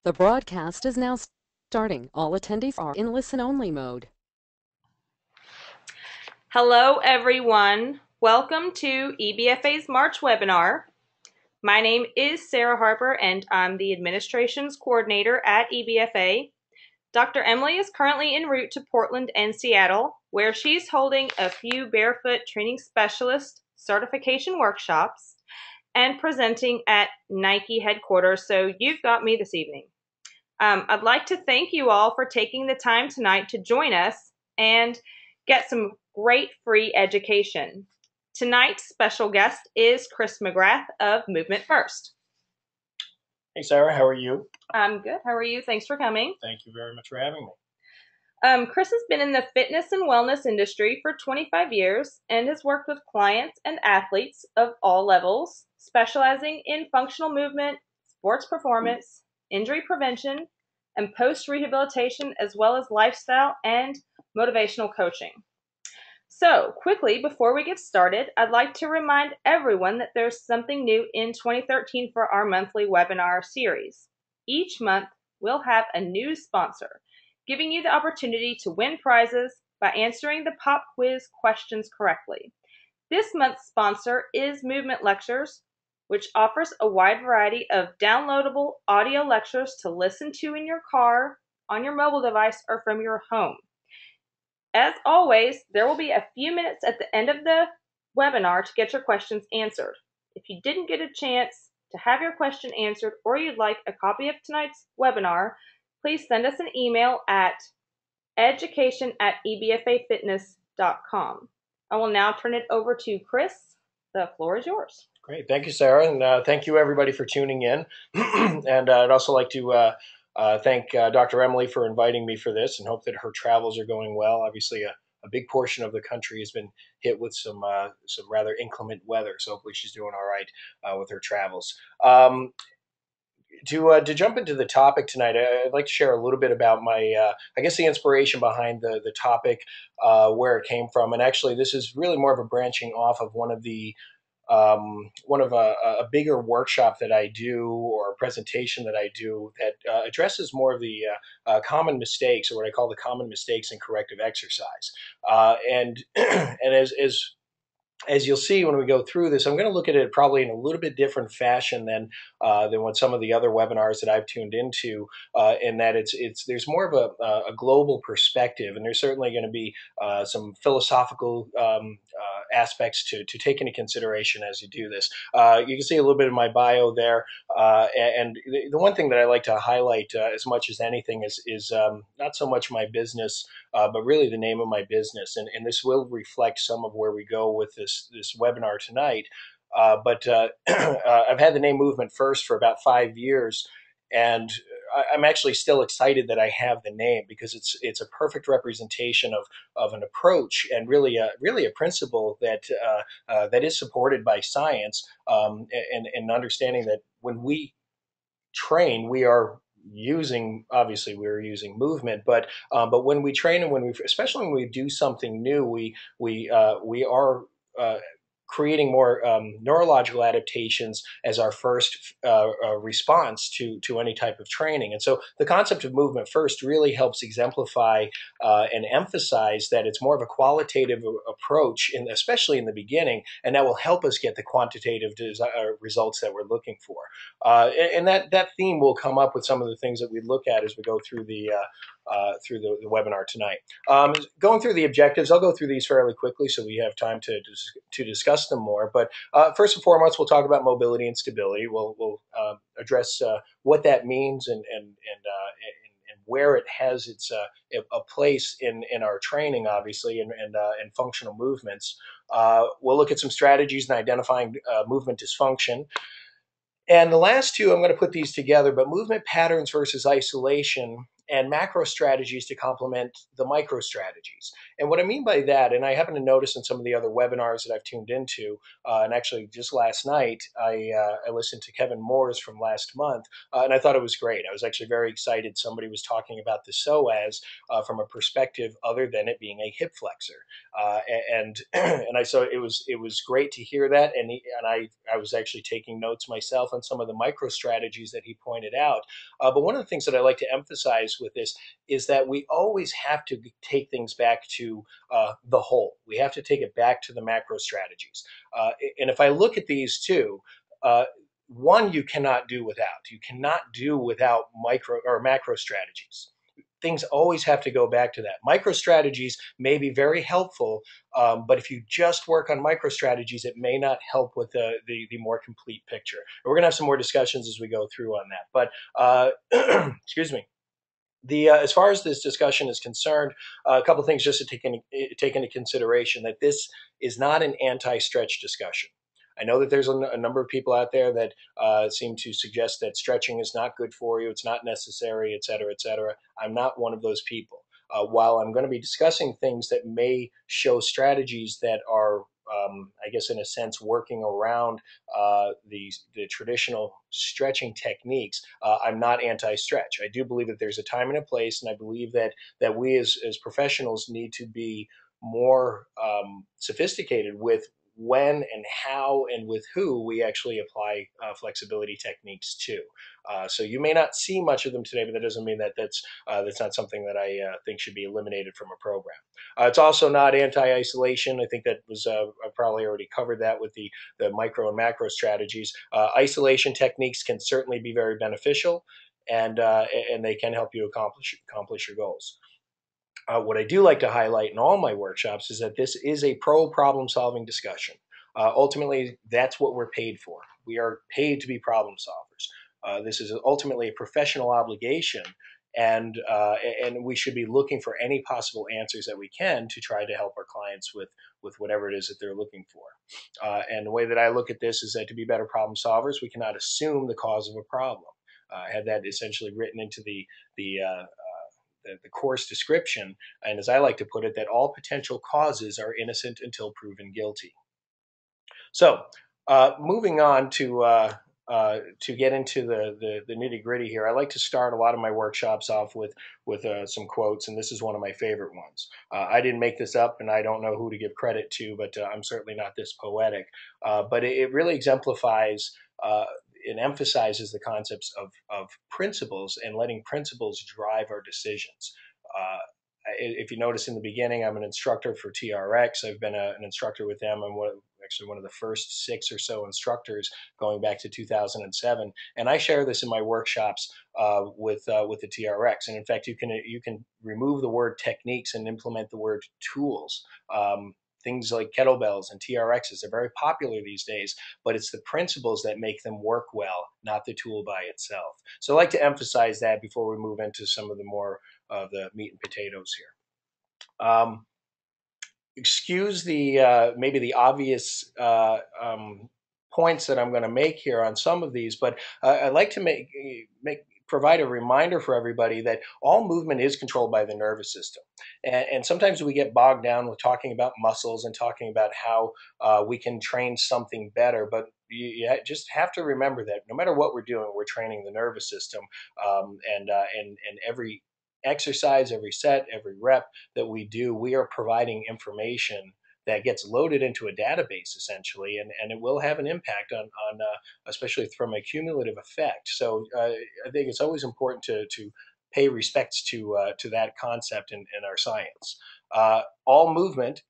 The broadcast is now starting. All attendees are in listen-only mode. Hello, everyone. Welcome to EBFA's March webinar. My name is Sarah Harper, and I'm the Administrations Coordinator at EBFA. Dr. Emily is currently en route to Portland and Seattle, where she's holding a few barefoot training specialist certification workshops and presenting at Nike headquarters, so you've got me this evening. I'd like to thank you all for taking the time tonight to join us and get some great free education. Tonight's special guest is Chris McGrath of Movement First. Hey, Sarah, how are you? I'm good. How are you? Thanks for coming. Thank you very much for having me. Chris has been in the fitness and wellness industry for 25 years and has worked with clients and athletes of all levels, specializing in functional movement, sports performance, injury prevention, and post-rehabilitation, as well as lifestyle and motivational coaching. So, quickly, before we get started, I'd like to remind everyone that there's something new in 2013 for our monthly webinar series. Each month, we'll have a new sponsor, giving you the opportunity to win prizes by answering the pop quiz questions correctly. This month's sponsor is Movement Lectures, which offers a wide variety of downloadable audio lectures to listen to in your car, on your mobile device, or from your home. As always, there will be a few minutes at the end of the webinar to get your questions answered. If you didn't get a chance to have your question answered or you'd like a copy of tonight's webinar, please send us an email at education@ebfafitness.com. I will now turn it over to Chris. The floor is yours. Great. Thank you, Sarah. And thank you, everybody, for tuning in. And I'd also like to thank Dr. Emily for inviting me for this and hope that her travels are going well. Obviously, a big portion of the country has been hit with some rather inclement weather. So hopefully she's doing all right with her travels. To jump into the topic tonight, I'd like to share a little bit about my, I guess, the inspiration behind the topic, where it came from. And actually, this is really more of a branching off of one of a bigger workshop that I do, or a presentation that I do, that addresses more of the common mistakes, or what I call the common mistakes in corrective exercise. And and as you'll see when we go through this, I'm going to look at it probably in a little bit different fashion than what some of the other webinars that I've tuned into, in that there's more of a global perspective, and there's certainly going to be some philosophical aspects to take into consideration as you do this. You can see a little bit of my bio there, and the one thing that I like to highlight as much as anything is not so much my business, but really the name of my business, and this will reflect some of where we go with this webinar tonight. But I've had the name Movement First for about 5 years, and I'm actually still excited that I have the name, because it's a perfect representation of an approach, and really a principle that that is supported by science, and understanding that when we train, we're using movement, but when we train, and especially when we do something new, we are creating more neurological adaptations as our first response to any type of training. And so the concept of movement first really helps exemplify and emphasize that it's more of a qualitative approach, especially in the beginning, and that will help us get the quantitative results that we're looking for. And that theme will come up with some of the things that we look at as we go through the webinar tonight. Going through the objectives, I'll go through these fairly quickly so we have time to discuss them more. But first and foremost, we'll talk about mobility and stability. We'll address what that means, and where it has its a place in our training, obviously, and functional movements. We'll look at some strategies in identifying movement dysfunction. And the last two, I'm going to put these together, but movement patterns versus isolation, and macro strategies to complement the micro strategies. And what I mean by that, and I happen to notice in some of the other webinars that I've tuned into, and actually just last night, I listened to Kevin Moore's from last month, and I thought it was great. I was actually very excited. Somebody was talking about the psoas from a perspective other than it being a hip flexor, and and I saw it was great to hear that, and I was actually taking notes myself on some of the micro strategies that he pointed out. But one of the things that I like to emphasize with this is that we always have to take things back to the whole. We have to take it back to the macro strategies. And if I look at these two, one you cannot do without. You cannot do without micro or macro strategies. Things always have to go back to that. Micro strategies may be very helpful, but if you just work on micro strategies, it may not help with the more complete picture. And we're going to have some more discussions as we go through on that. But excuse me. As far as this discussion is concerned, a couple things just to take into consideration, that this is not an anti-stretch discussion. I know that there's a number of people out there that seem to suggest that stretching is not good for you, it's not necessary, et cetera, et cetera. I'm not one of those people. While I'm going to be discussing things that may show strategies that are, I guess, in a sense, working around the traditional stretching techniques, I'm not anti-stretch. I do believe that there's a time and a place, and I believe that we as professionals need to be more sophisticated with when and how and with who we actually apply flexibility techniques to. So you may not see much of them today, but that doesn't mean that that's not something that I think should be eliminated from a program. It's also not anti-isolation. I think that was I probably already covered that with the micro and macro strategies. Isolation techniques can certainly be very beneficial, and they can help you accomplish your goals. What I do like to highlight in all my workshops is that this is a pro problem solving discussion. Ultimately, that's what we're paid for. We are paid to be problem solvers. This is ultimately a professional obligation, and we should be looking for any possible answers that we can to try to help our clients with whatever it is that they're looking for. And the way that I look at this is that to be better problem solvers, we cannot assume the cause of a problem. I had that essentially written into the course description, and as I like to put it, that all potential causes are innocent until proven guilty. So, moving on to get into the nitty gritty here, I like to start a lot of my workshops off with some quotes, and this is one of my favorite ones. I didn't make this up, and I don't know who to give credit to, but I'm certainly not this poetic. But it really exemplifies and emphasizes the concepts of principles and letting principles drive our decisions. If you notice in the beginning, I'm an instructor for TRX. I've been an instructor with them. I'm actually one of the first 6 or so instructors going back to 2007. And I share this in my workshops with the TRX. And in fact, you can remove the word techniques and implement the word tools. Things like kettlebells and TRXs are very popular these days, but it's the principles that make them work well, not the tool by itself. So I like to emphasize that before we move into some of the more of the meat and potatoes here. Excuse the maybe the obvious points that I'm going to make here on some of these, but I'd like to provide a reminder for everybody that all movement is controlled by the nervous system. And sometimes we get bogged down with talking about muscles and talking about how we can train something better, but you just have to remember that no matter what we're doing, we're training the nervous system, and every exercise, every set, every rep that we do, we are providing information that gets loaded into a database essentially, and it will have an impact on especially from a cumulative effect. So I think it's always important to pay respects to that concept in our science. All movement,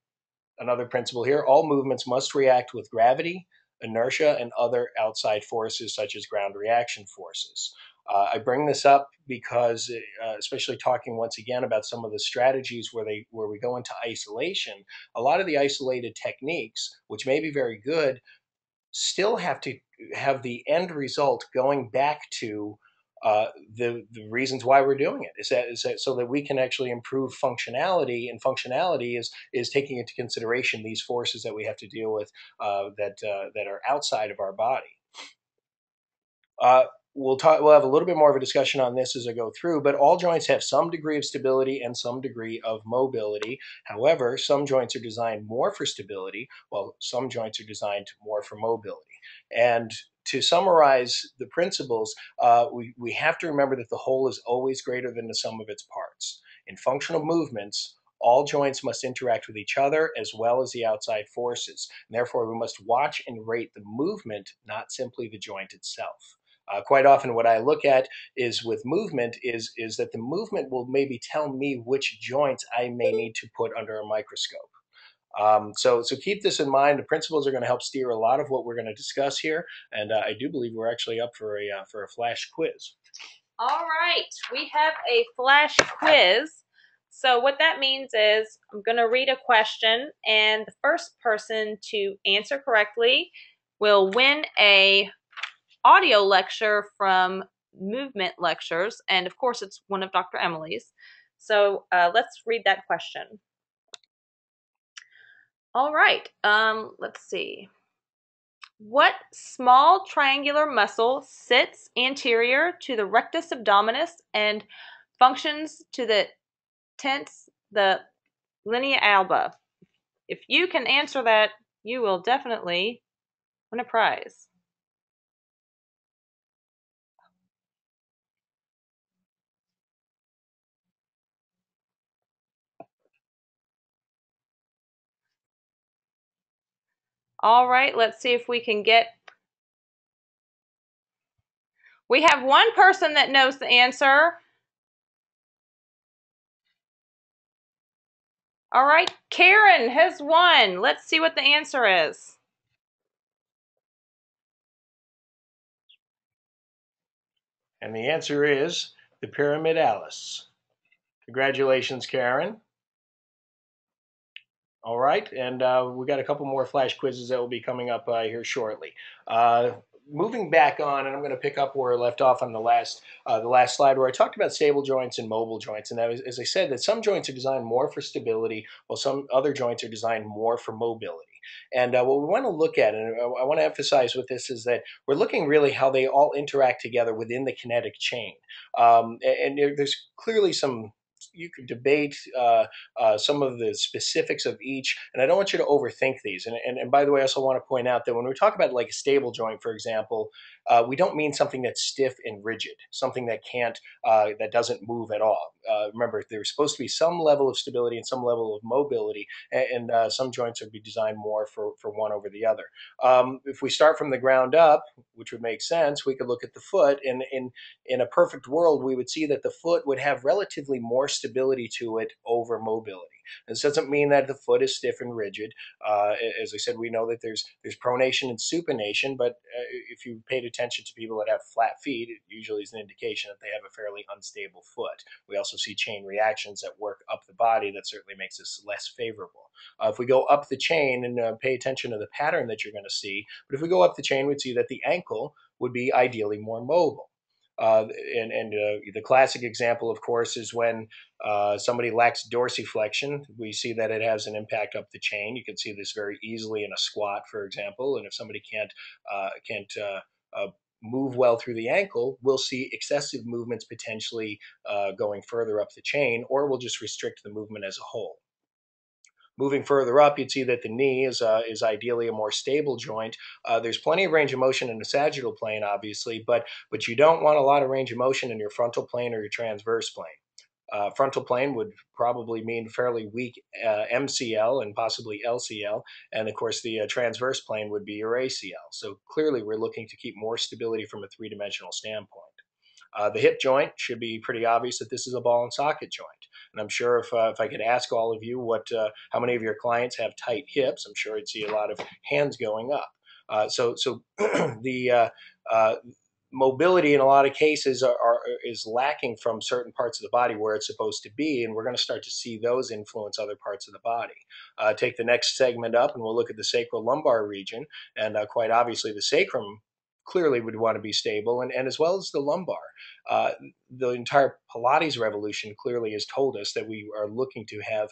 another principle here, all movements must react with gravity, inertia, and other outside forces such as ground reaction forces. I bring this up because, especially talking once again about some of the strategies where we go into isolation, a lot of the isolated techniques, which may be very good, still have to have the end result going back to the reasons why we're doing it. Is that so that we can actually improve functionality, and functionality is taking into consideration these forces that we have to deal with that are outside of our body. we'll have a little bit more of a discussion on this as I go through, but all joints have some degree of stability and some degree of mobility. However, some joints are designed more for stability, while some joints are designed more for mobility. And to summarize the principles, we have to remember that the whole is always greater than the sum of its parts. In functional movements, all joints must interact with each other as well as the outside forces. And therefore, we must watch and rate the movement, not simply the joint itself. Quite often what I look at is with movement is that the movement will maybe tell me which joints I may need to put under a microscope. So keep this in mind. The principles are going to help steer a lot of what we're going to discuss here, and I do believe we're actually up for a flash quiz. All right, we have a flash quiz. So what that means is I'm going to read a question, and the first person to answer correctly will win a audio lecture from Movement Lectures, and of course it's one of Dr. Emily's. So let's read that question. All right, let's see. What small triangular muscle sits anterior to the rectus abdominis and functions to the linea alba? If you can answer that, you will definitely win a prize. All right, let's see if we can get... We have one person that knows the answer. All right, Karen has won. Let's see what the answer is. And the answer is the pyramidalis. Congratulations, Karen. All right, and we got a couple more flash quizzes that will be coming up here shortly. Moving back on, and I'm going to pick up where I left off on the last slide, where I talked about stable joints and mobile joints, and that was, as I said, that some joints are designed more for stability, while some other joints are designed more for mobility. And what we want to look at, and I want to emphasize with this, is that we're looking really how they all interact together within the kinetic chain. And there's clearly some... You could debate some of the specifics of each, and I don't want you to overthink these. And by the way, I also want to point out that when we talk about like a stable joint, for example, we don't mean something that's stiff and rigid, something that that doesn't move at all. Remember, there's supposed to be some level of stability and some level of mobility, and some joints would be designed more for one over the other. If we start from the ground up, which would make sense, we could look at the foot, and in a perfect world, we would see that the foot would have relatively more stability to it over mobility. This doesn't mean that the foot is stiff and rigid. As I said, we know that there's pronation and supination, but if you paid attention to people that have flat feet, it usually is an indication that they have a fairly unstable foot. We also see chain reactions that work up the body that certainly makes this less favorable. If we go up the chain and pay attention to the pattern that you're going to see, but if we go up the chain, we'd see that the ankle would be ideally more mobile. The classic example, of course, is when somebody lacks dorsiflexion. We see that it has an impact up the chain. You can see this very easily in a squat, for example. And if somebody can't move well through the ankle, we'll see excessive movements potentially going further up the chain, or we'll just restrict the movement as a whole. Moving further up, you'd see that the knee is ideally a more stable joint. There's plenty of range of motion in the sagittal plane, obviously, but you don't want a lot of range of motion in your frontal plane or your transverse plane. Frontal plane would probably mean fairly weak MCL and possibly LCL, and of course the transverse plane would be your ACL. So clearly we're looking to keep more stability from a three-dimensional standpoint. The hip joint should be pretty obvious that this is a ball and socket joint. And I'm sure if I could ask all of you how many of your clients have tight hips, I'm sure I'd see a lot of hands going up. So the mobility in a lot of cases is lacking from certain parts of the body where it's supposed to be, and we're going to start to see those influence other parts of the body. Take the next segment up, and we'll look at the sacral-lumbar region, and quite obviously the sacrum clearly would want to be stable, and as well as the lumbar. The entire Pilates revolution clearly has told us that we are looking to have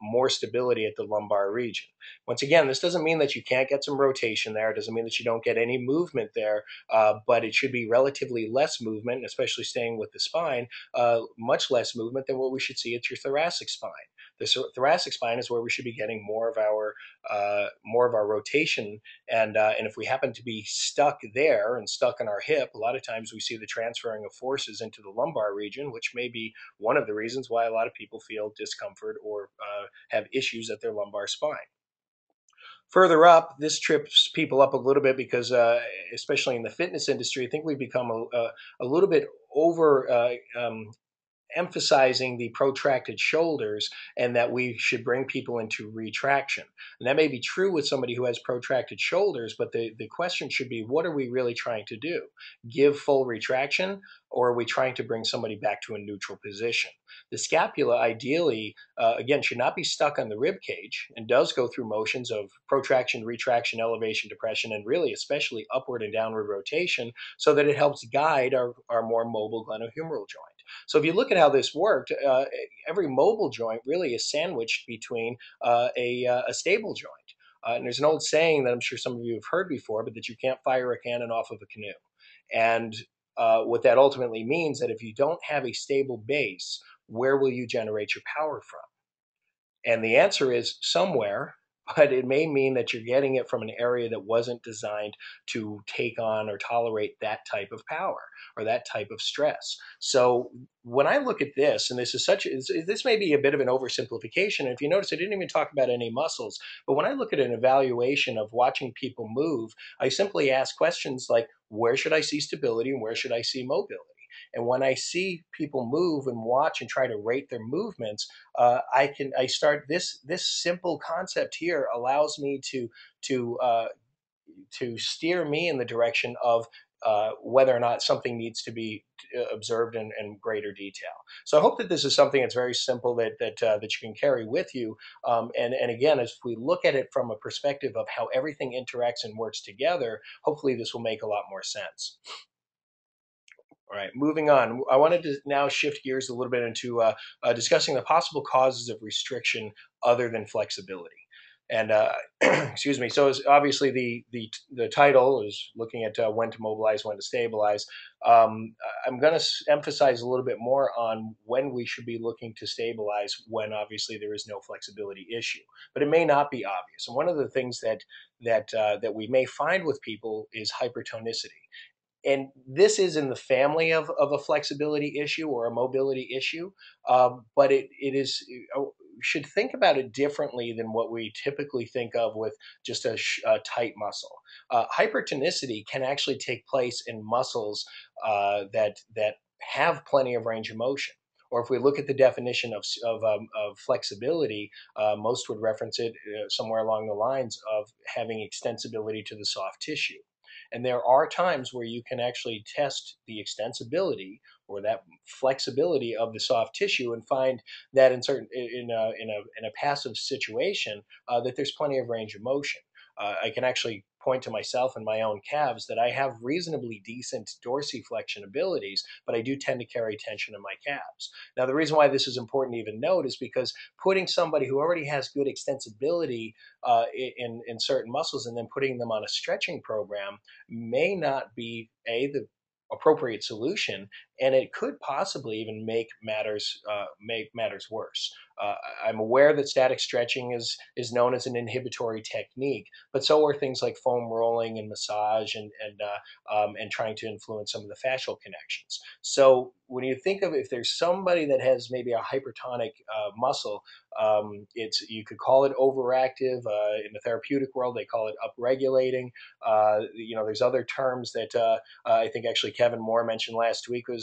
more stability at the lumbar region. Once again, this doesn't mean that you can't get some rotation there. It doesn't mean that you don't get any movement there, but it should be relatively less movement, especially staying with the spine, much less movement than what we should see at your thoracic spine. The thoracic spine is where we should be getting more of our rotation, and if we happen to be stuck there and stuck in our hip, a lot of times we see the transferring of forces into the lumbar region, which may be one of the reasons why a lot of people feel discomfort or have issues at their lumbar spine. Further up, this trips people up a little bit because, especially in the fitness industry, I think we've become a little bit over emphasizing the protracted shoulders and that we should bring people into retraction. And that may be true with somebody who has protracted shoulders, but the question should be, what are we really trying to do? Give full retraction, or are we trying to bring somebody back to a neutral position? The scapula ideally, again, should not be stuck on the rib cage and does go through motions of protraction, retraction, elevation, depression, and really especially upward and downward rotation so that it helps guide our more mobile glenohumeral joint. So if you look at how this worked, every mobile joint really is sandwiched between a stable joint. And there's an old saying that I'm sure some of you have heard before, but that you can't fire a cannon off of a canoe. And what that ultimately means that if you don't have a stable base, where will you generate your power from? And the answer is somewhere, but it may mean that you're getting it from an area that wasn't designed to take on or tolerate that type of power or that type of stress. So when I look at this, and this may be a bit of an oversimplification. And if you notice, I didn't even talk about any muscles, but when I look at an evaluation of watching people move, I simply ask questions like, where should I see stability and where should I see mobility? And when I see people move and watch and try to rate their movements, I start this simple concept here allows me to steer me in the direction of whether or not something needs to be observed in greater detail. So I hope that this is something that's very simple that you can carry with you. And again, as we look at it from a perspective of how everything interacts and works together, hopefully this will make a lot more sense. All right, moving on. I wanted to now shift gears a little bit into discussing the possible causes of restriction other than flexibility. And excuse me. So obviously the title is looking at when to mobilize, when to stabilize. I'm going to emphasize a little bit more on when we should be looking to stabilize when obviously there is no flexibility issue, but it may not be obvious. And one of the things that we may find with people is hypertonicity. And this is in the family of a flexibility issue or a mobility issue, but it is should think about it differently than what we typically think of with just a tight muscle. Hypertonicity can actually take place in muscles that have plenty of range of motion. Or if we look at the definition of flexibility, most would reference it somewhere along the lines of having extensibility to the soft tissue. And there are times where you can actually test the extensibility or that flexibility of the soft tissue and find that in a passive situation that there's plenty of range of motion. I can actually point to myself and my own calves that I have reasonably decent dorsiflexion abilities, but I do tend to carry tension in my calves. Now, the reason why this is important to even note is because putting somebody who already has good extensibility in certain muscles and then putting them on a stretching program may not be the appropriate solution, and it could possibly even make matters worse. I'm aware that static stretching is known as an inhibitory technique, but so are things like foam rolling and massage and trying to influence some of the fascial connections. So when you think of if there's somebody that has maybe a hypertonic muscle, you could call it overactive. In the therapeutic world, they call it upregulating. There's other terms that I think actually Kevin Moore mentioned last week or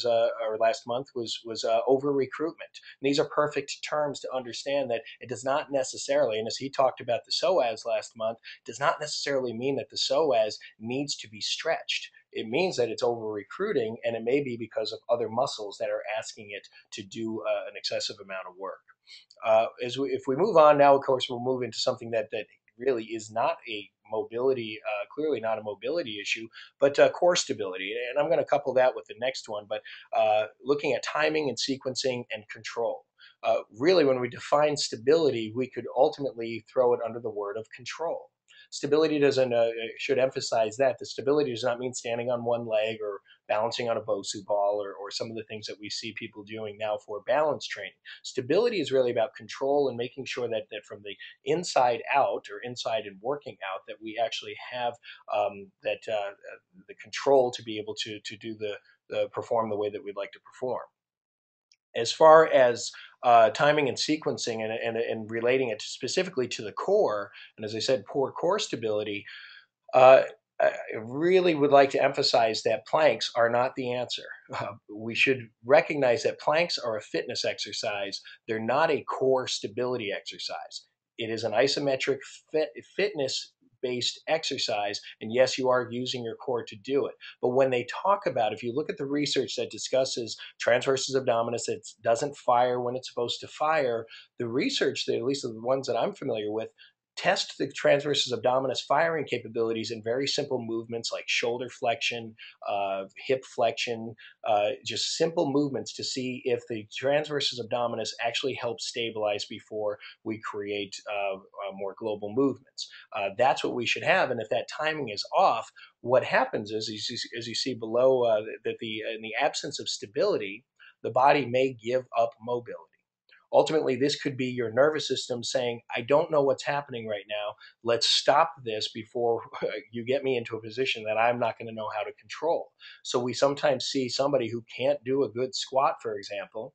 last month was over recruitment. And these are perfect terms to understand that it does not necessarily, and as he talked about the psoas last month, does not necessarily mean that the psoas needs to be stretched. It means that it's over recruiting, and it may be because of other muscles that are asking it to do an excessive amount of work. If we move on now, of course, we'll move into something that really is not a mobility, clearly not a mobility issue, but core stability. And I'm going to couple that with the next one, but looking at timing and sequencing and control. Really, when we define stability, we could ultimately throw it under the word of control. Stability doesn't, should emphasize that. The stability does not mean standing on one leg or balancing on a Bosu ball or some of the things that we see people doing now for balance training. Stability is really about control and making sure that from the inside out, or inside and working out, that we actually have the control to be able to do the perform the way that we'd like to perform. As far as timing and sequencing and relating it specifically to the core, and as I said, poor core stability, uh, I really would like to emphasize that planks are not the answer. We should recognize that planks are a fitness exercise. They're not a core stability exercise. It is an isometric fitness based exercise, and yes, you are using your core to do it. But when they talk about, if you look at the research that discusses transversus abdominis that doesn't fire when it's supposed to fire, the research, that at least the ones that I'm familiar with, test the transversus abdominis firing capabilities in very simple movements like shoulder flexion, hip flexion, just simple movements to see if the transversus abdominis actually helps stabilize before we create more global movements. That's what we should have. And if that timing is off, what happens is, as you see below, that in the absence of stability, the body may give up mobility. Ultimately, this could be your nervous system saying, I don't know what's happening right now. Let's stop this before you get me into a position that I'm not going to know how to control. So we sometimes see somebody who can't do a good squat, for example,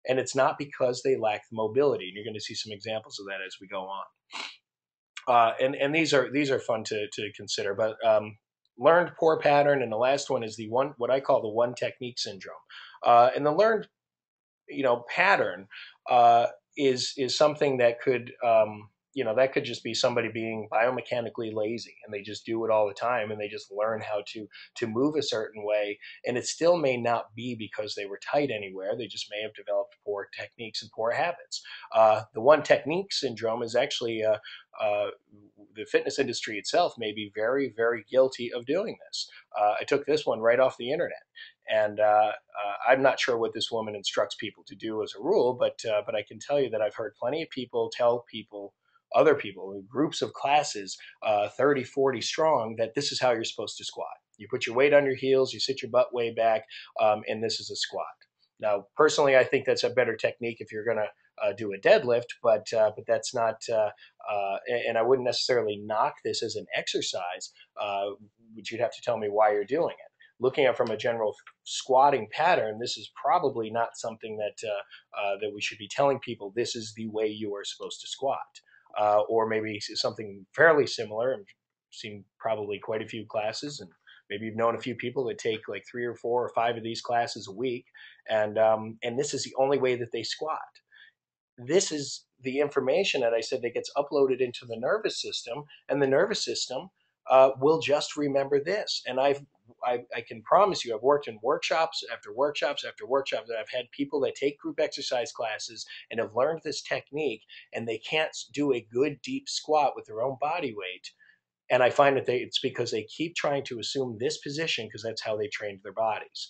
and it's not because they lack the mobility. And you're going to see some examples of that as we go on. And these are fun to consider. But learned poor pattern, and the last one is the one, what I call the one technique syndrome. And the learned pattern is something that could that could just be somebody being biomechanically lazy, and they just do it all the time, and they just learn how to move a certain way, and it still may not be because they were tight anywhere. They just may have developed poor techniques and poor habits. The one technique syndrome is actually the fitness industry itself may be very, very guilty of doing this. I took this one right off the internet. And I'm not sure what this woman instructs people to do as a rule, but I can tell you that I've heard plenty of people tell people, other people, in groups of classes, 30, 40 strong, that this is how you're supposed to squat. You put your weight on your heels, you sit your butt way back, and this is a squat. Now, personally, I think that's a better technique if you're going to do a deadlift, but that's not, and I wouldn't necessarily knock this as an exercise, but you'd have to tell me why you're doing it. Looking at from a general squatting pattern, this is probably not something that we should be telling people this is the way you are supposed to squat, or maybe something fairly similar. I've seen probably quite a few classes, and maybe you've known a few people that take like 3 or 4 or 5 of these classes a week, and this is the only way that they squat. This is the information that I said that gets uploaded into the nervous system, and the nervous system will just remember this. And I can promise you, I've worked in workshops after workshops after workshops, that I've had people that take group exercise classes and have learned this technique, and they can't do a good deep squat with their own body weight. And I find that it's because they keep trying to assume this position because that's how they trained their bodies.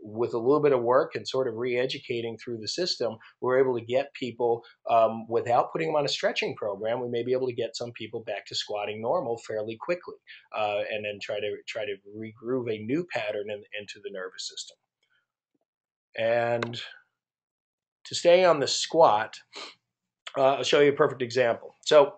With a little bit of work and sort of re-educating through the system, we're able to get people, without putting them on a stretching program, we may be able to get some people back to squatting normal fairly quickly, and then try to regroove a new pattern into the nervous system. And to stay on the squat, I'll show you a perfect example. So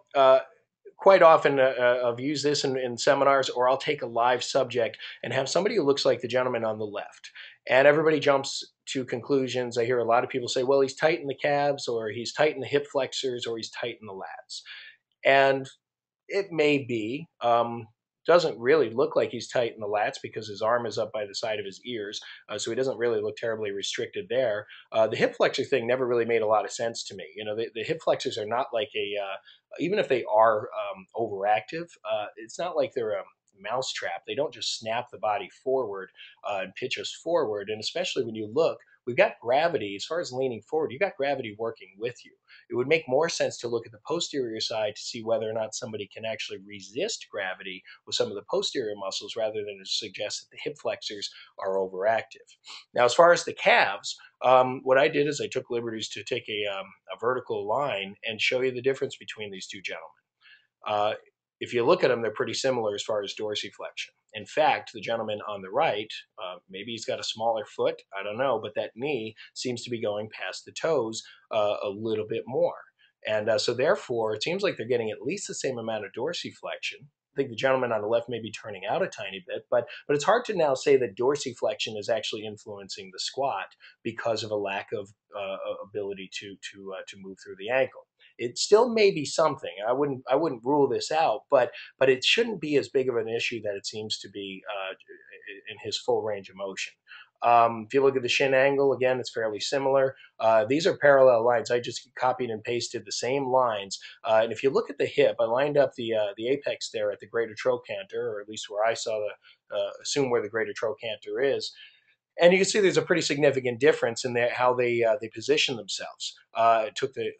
quite often I've used this in seminars, or I'll take a live subject and have somebody who looks like the gentleman on the left. And everybody jumps to conclusions. I hear a lot of people say, well, he's tight in the calves, or he's tight in the hip flexors, or he's tight in the lats. And it may be. Doesn't really look like he's tight in the lats because his arm is up by the side of his ears, so he doesn't really look terribly restricted there. The hip flexor thing never really made a lot of sense to me. The hip flexors are not like even if they are overactive, it's not like they're a mousetrap. They don't just snap the body forward and pitch us forward. And especially when you look, we've got gravity, as far as leaning forward, you've got gravity working with you. It would make more sense to look at the posterior side to see whether or not somebody can actually resist gravity with some of the posterior muscles rather than to suggest that the hip flexors are overactive. Now, as far as the calves, what I did is I took liberties to take a vertical line and show you the difference between these two gentlemen. Uh, if you look at them, they're pretty similar as far as dorsiflexion. In fact, the gentleman on the right, maybe he's got a smaller foot, I don't know, but that knee seems to be going past the toes a little bit more. And so therefore, it seems like they're getting at least the same amount of dorsiflexion. I think the gentleman on the left may be turning out a tiny bit, but it's hard to now say that dorsiflexion is actually influencing the squat because of a lack of ability to move through the ankle. It still may be something. I wouldn't rule this out, but it shouldn't be as big of an issue that it seems to be in his full range of motion. If you look at the shin angle, again, it's fairly similar. These are parallel lines. I just copied and pasted the same lines. And if you look at the hip, I lined up the apex there at the greater trochanter, or at least where I saw assume where the greater trochanter is. And you can see there's a pretty significant difference in how they position themselves.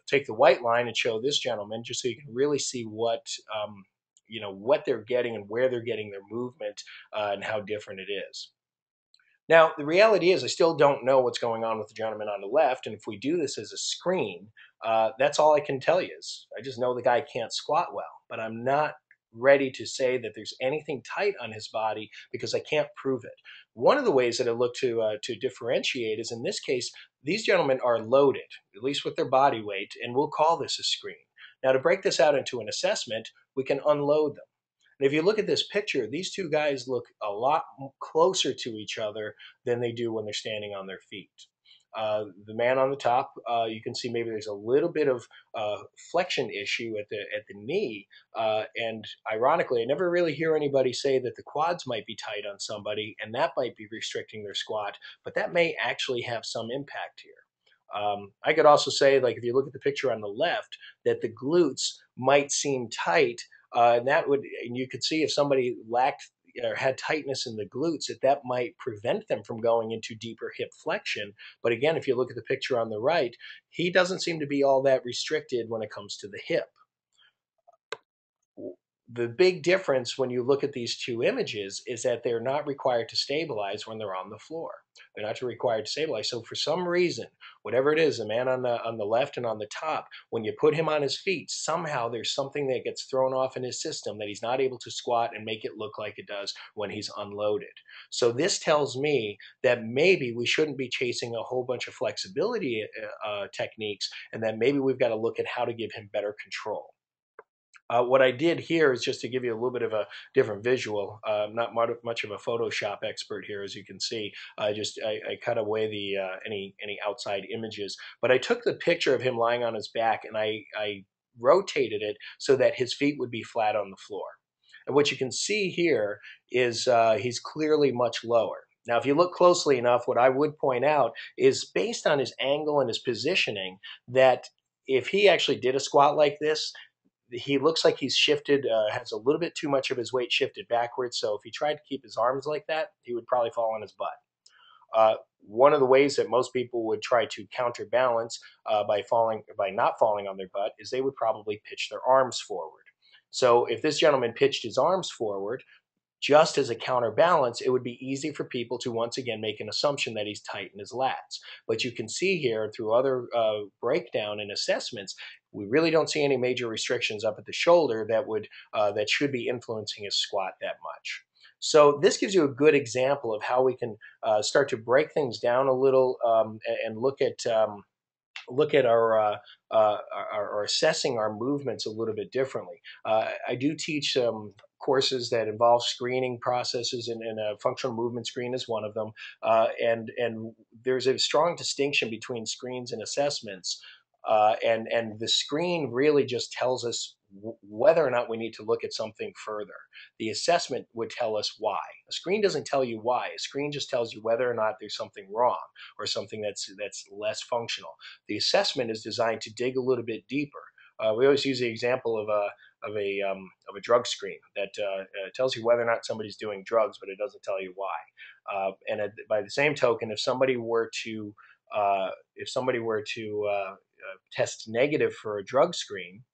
Take the white line and show this gentleman just so you can really see what they're getting and where they're getting their movement and how different it is. Now, the reality is I still don't know what's going on with the gentleman on the left, and if we do this as a screen, that's all I can tell you is I just know the guy can't squat well, but I'm not ready to say that there's anything tight on his body because I can't prove it. One of the ways that I look to differentiate is in this case, these gentlemen are loaded, at least with their body weight, and we'll call this a screen. Now, to break this out into an assessment, we can unload them. And if you look at this picture, these two guys look a lot closer to each other than they do when they're standing on their feet. The man on the top, you can see maybe there's a little bit of flexion issue at the knee, and ironically, I never really hear anybody say that the quads might be tight on somebody, and that might be restricting their squat, but that may actually have some impact here. I could also say, like if you look at the picture on the left, that the glutes might seem tight, and you could see if somebody lacked or had tightness in the glutes, that might prevent them from going into deeper hip flexion. But again, if you look at the picture on the right, he doesn't seem to be all that restricted when it comes to the hip. The big difference when you look at these two images is that they're not required to stabilize when they're on the floor. They're not required to stabilize. So for some reason, whatever it is, the man on the left and on the top, when you put him on his feet, somehow there's something that gets thrown off in his system that he's not able to squat and make it look like it does when he's unloaded. So this tells me that maybe we shouldn't be chasing a whole bunch of flexibility techniques, and that maybe we've got to look at how to give him better control. What I did here is just to give you a little bit of a different visual. I'm not much of a Photoshop expert here, as you can see. I cut away the any outside images, but I took the picture of him lying on his back and I rotated it so that his feet would be flat on the floor. And what you can see here is he's clearly much lower. Now, if you look closely enough, what I would point out is based on his angle and his positioning, that if he actually did a squat like this, he looks like he's shifted, has a little bit too much of his weight shifted backwards. So if he tried to keep his arms like that, he would probably fall on his butt. One of the ways that most people would try to counterbalance by not falling on their butt is they would probably pitch their arms forward. So if this gentleman pitched his arms forward, just as a counterbalance, it would be easy for people to once again make an assumption that he's tight in his lats. But you can see here through other breakdown and assessments, we really don't see any major restrictions up at the shoulder that should be influencing his squat that much. So this gives you a good example of how we can start to break things down a little and look at our assessing our movements a little bit differently. I do teach courses that involve screening processes, and a functional movement screen is one of them. And there's a strong distinction between screens and assessments. And the screen really just tells us whether or not we need to look at something further. The assessment would tell us why. A screen doesn't tell you why. A screen just tells you whether or not there's something wrong or something that's less functional. The assessment is designed to dig a little bit deeper. We always use the example of a drug screen that tells you whether or not somebody's doing drugs, but it doesn't tell you why. By the same token, if somebody were to if somebody were to test negative for a drug screen,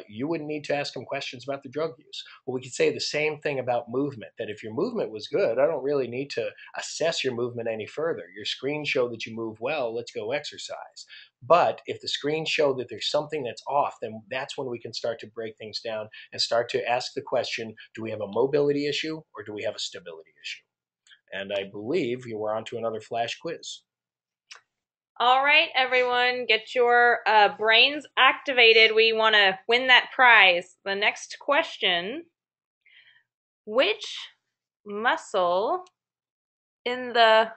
you wouldn't need to ask them questions about the drug use. Well, we could say the same thing about movement, that if your movement was good, I don't really need to assess your movement any further. Your screens show that you move well, let's go exercise. But if the screens show that there's something that's off, then that's when we can start to break things down and start to ask the question, do we have a mobility issue or do we have a stability issue? And I believe you were on to another flash quiz. All right, everyone, get your brains activated. We want to win that prize. The next question, which muscle in the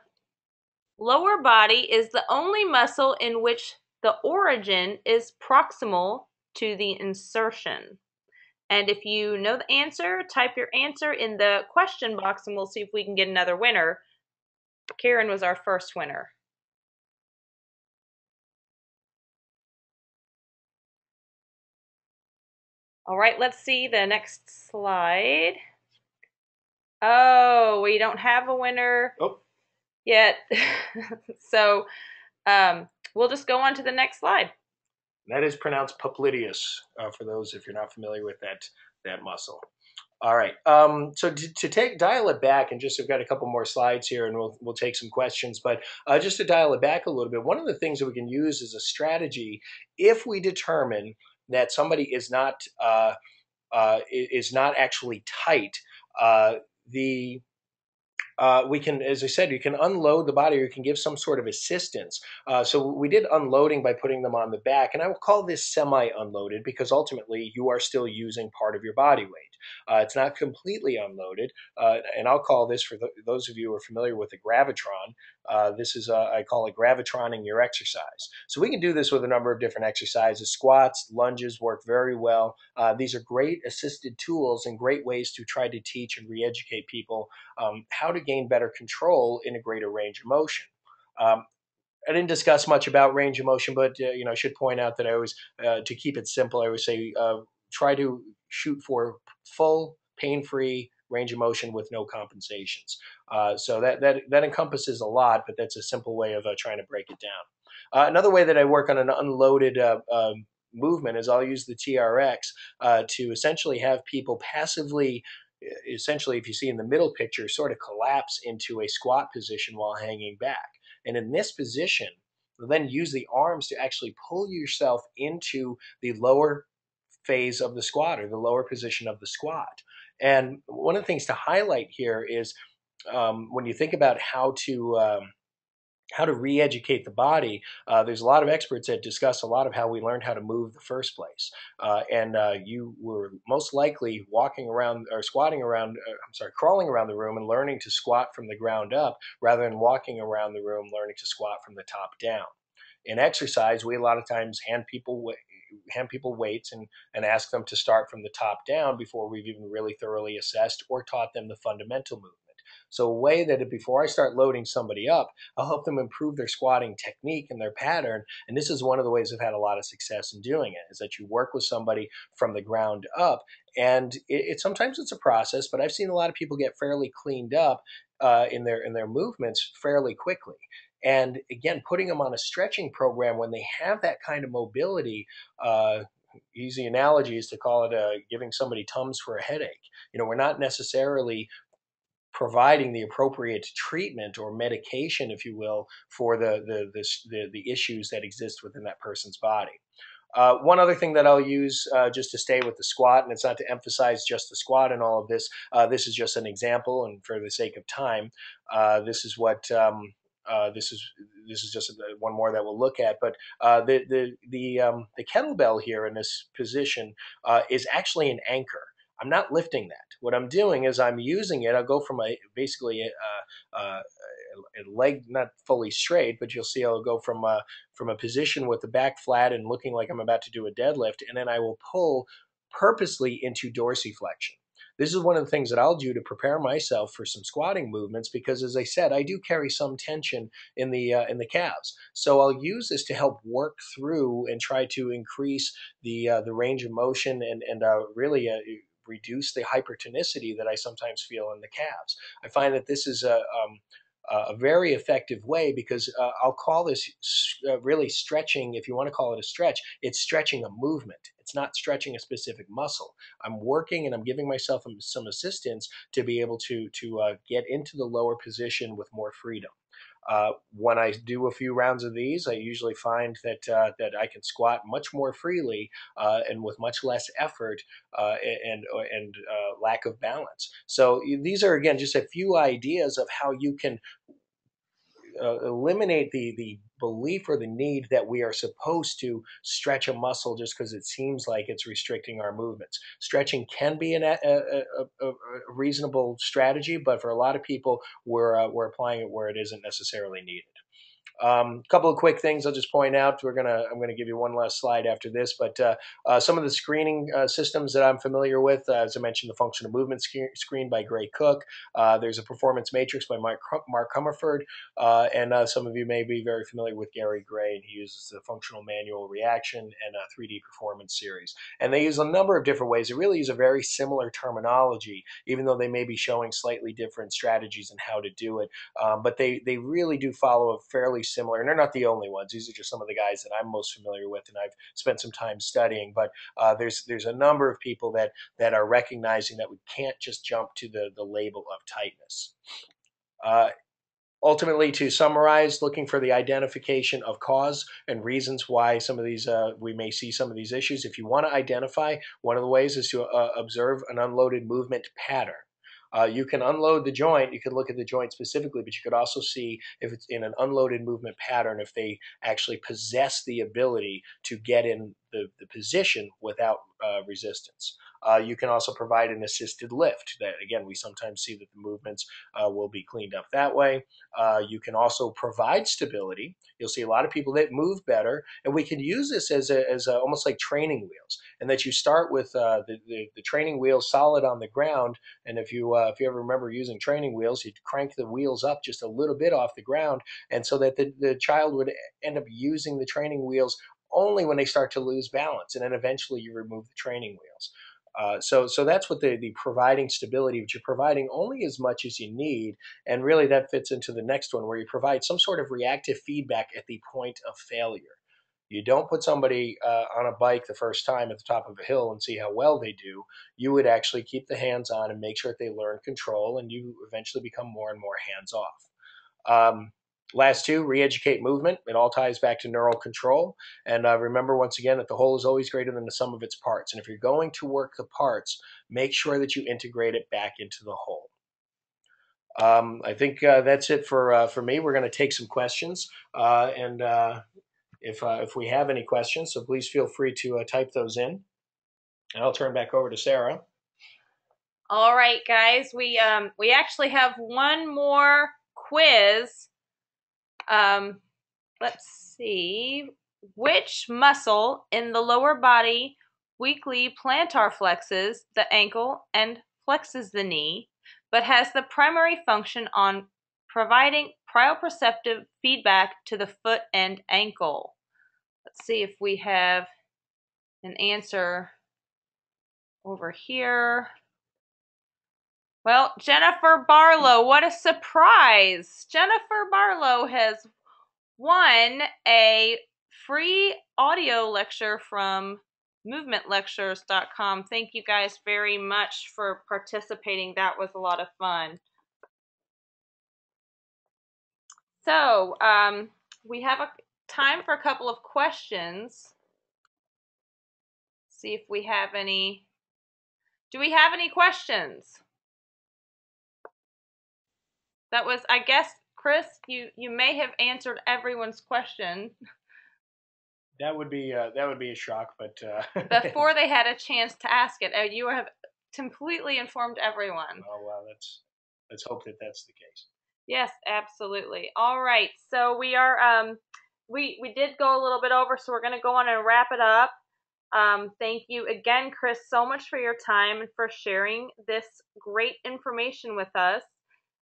lower body is the only muscle in which the origin is proximal to the insertion? And if you know the answer, type your answer in the question box and we'll see if we can get another winner. Karen was our first winner. All right, let's see the next slide. Oh, we don't have a winner yet. So we'll just go on to the next slide. That is pronounced popliteus, for those if you're not familiar with that muscle. All right. So to dial it back, and just I've got a couple more slides here, and we'll take some questions. But just to dial it back a little bit, one of the things that we can use as a strategy, if we determine that somebody is not actually tight, we can, as I said, you can unload the body or you can give some sort of assistance. So we did unloading by putting them on the back, and I will call this semi-unloaded because ultimately you are still using part of your body weight. It's not completely unloaded, and I'll call this, for those of you who are familiar with the gravitron, this is, I call it gravitroning your exercise. So we can do this with a number of different exercises. Squats, lunges work very well. These are great assisted tools and great ways to try to teach and re-educate people how to gain better control in a greater range of motion. I didn't discuss much about range of motion, but I should point out that I always, to keep it simple, I always say try to shoot for full, pain-free range of motion with no compensations. So that encompasses a lot, but that's a simple way of trying to break it down. Another way that I work on an unloaded movement is I'll use the TRX to essentially have people passively, essentially, if you see in the middle picture, sort of collapse into a squat position while hanging back. And in this position, you'll then use the arms to actually pull yourself into the lower phase of the squat, or the lower position of the squat. And one of the things to highlight here is when you think about how to re-educate the body, there's a lot of experts that discuss a lot of how we learned how to move in the first place. And you were most likely walking around or crawling around the room and learning to squat from the ground up rather than walking around the room learning to squat from the top down. In exercise, we a lot of times hand people weights and ask them to start from the top down before we've even really thoroughly assessed or taught them the fundamental movement. So a way that before I start loading somebody up, I'll help them improve their squatting technique and their pattern. And this is one of the ways I've had a lot of success in doing it, is that you work with somebody from the ground up. And sometimes it's a process, but I've seen a lot of people get fairly cleaned up in their movements fairly quickly. And again, putting them on a stretching program when they have that kind of mobility, easy analogy is to call it giving somebody Tums for a headache. We're not necessarily providing the appropriate treatment or medication, if you will, for the issues that exist within that person's body. One other thing that I'll use just to stay with the squat, and it's not to emphasize just the squat in all of this, this is just an example, and for the sake of time, this is what this is just one more that we'll look at. But the kettlebell here in this position is actually an anchor. I'm not lifting that. What I'm doing is I'm using it. I'll go from basically a leg not fully straight, but you'll see I'll go from a position with the back flat and looking like I'm about to do a deadlift, and then I will pull purposely into dorsiflexion. This is one of the things that I'll do to prepare myself for some squatting movements because, as I said, I do carry some tension in the calves. So I'll use this to help work through and try to increase the range of motion and really reduce the hypertonicity that I sometimes feel in the calves. I find that this is a very effective way, because I'll call this really stretching. If you want to call it a stretch, it's stretching a movement. It's not stretching a specific muscle. I'm working and I'm giving myself some assistance to be able to get into the lower position with more freedom. When I do a few rounds of these, I usually find that I can squat much more freely and with much less effort and lack of balance. So these are, again, just a few ideas of how you can eliminate the belief or the need that we are supposed to stretch a muscle just because it seems like it's restricting our movements. Stretching can be a reasonable strategy, but for a lot of people, we're applying it where it isn't necessarily needed. Couple of quick things I'll just point out. I'm gonna give you one last slide after this, but some of the screening systems that I'm familiar with, as I mentioned, the functional movement screen by Gray Cook. There's a performance matrix by Mark Comerford, and some of you may be very familiar with Gary Gray, and he uses the functional manual reaction and a 3D performance series. And they use a number of different ways. They really use a very similar terminology, even though they may be showing slightly different strategies and how to do it. But they really do follow a fairly similar, and they're not the only ones. These are just some of the guys that I'm most familiar with, and I've spent some time studying. But there's a number of people that are recognizing that we can't just jump to the label of tightness. Ultimately, to summarize, looking for the identification of cause and reasons why some of these we may see some of these issues. If you want to identify, one of the ways is to observe an unloaded movement pattern. You can unload the joint, you can look at the joint specifically, but you could also see if it's in an unloaded movement pattern, if they actually possess the ability to get in the position without resistance. You can also provide an assisted lift. That, again, we sometimes see that the movements will be cleaned up that way. You can also provide stability. You'll see a lot of people that move better, and we can use this as almost like training wheels, and that you start with the training wheels solid on the ground. And if you ever remember using training wheels, you'd crank the wheels up just a little bit off the ground, and so that the child would end up using the training wheels only when they start to lose balance, and then eventually you remove the training wheels. So that's what the providing stability, which you're providing only as much as you need, and really that fits into the next one, where you provide some sort of reactive feedback at the point of failure. You don't put somebody on a bike the first time at the top of a hill and see how well they do. You would actually keep the hands on and make sure that they learn control, and you eventually become more and more hands off. Last two, re-educate movement. It all ties back to neural control. And remember, once again, that the whole is always greater than the sum of its parts. And if you're going to work the parts, make sure that you integrate it back into the whole. I think that's it for me. We're going to take some questions. If we have any questions, so please feel free to type those in. And I'll turn back over to Sarah. All right, guys, we actually have one more quiz. Let's see. Which muscle in the lower body weakly plantar flexes the ankle and flexes the knee, but has the primary function on providing proprioceptive feedback to the foot and ankle? Let's see if we have an answer over here. Well, Jennifer Barlow, what a surprise! Jennifer Barlow has won a free audio lecture from movementlectures.com. Thank you guys very much for participating. That was a lot of fun. So, we have time for a couple of questions. See if we have any. Do we have any questions? That was, I guess, Chris, you may have answered everyone's question. That would be a shock, but before they had a chance to ask it, you have completely informed everyone. Oh well, let's hope that that's the case. Yes, absolutely. All right, so we are we did go a little bit over, so we're going to go on and wrap it up. Thank you again, Chris, so much for your time and for sharing this great information with us.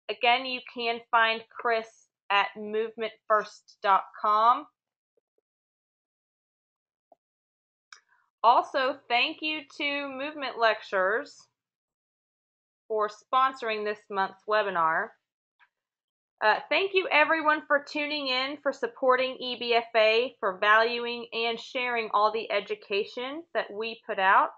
Again, you can find Chris at movementfirst.com. Also, thank you to Movement Lectures for sponsoring this month's webinar. Thank you everyone for tuning in, for supporting EBFA, for valuing and sharing all the education that we put out.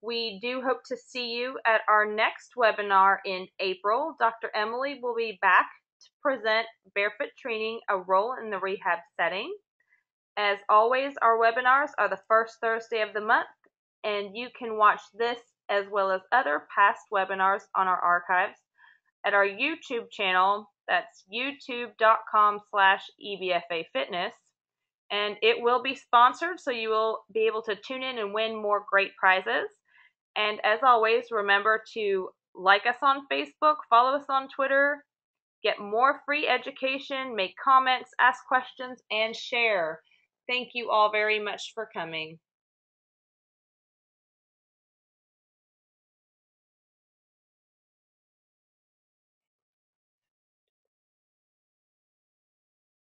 We do hope to see you at our next webinar in April. Dr. Emily will be back to present barefoot training, a role in the rehab setting. As always, our webinars are the first Thursday of the month, and you can watch this as well as other past webinars on our archives at our YouTube channel. That's youtube.com/EBFA Fitness. And it will be sponsored, so you will be able to tune in and win more great prizes. And as always, remember to like us on Facebook, follow us on Twitter, get more free education, make comments, ask questions, and share. Thank you all very much for coming.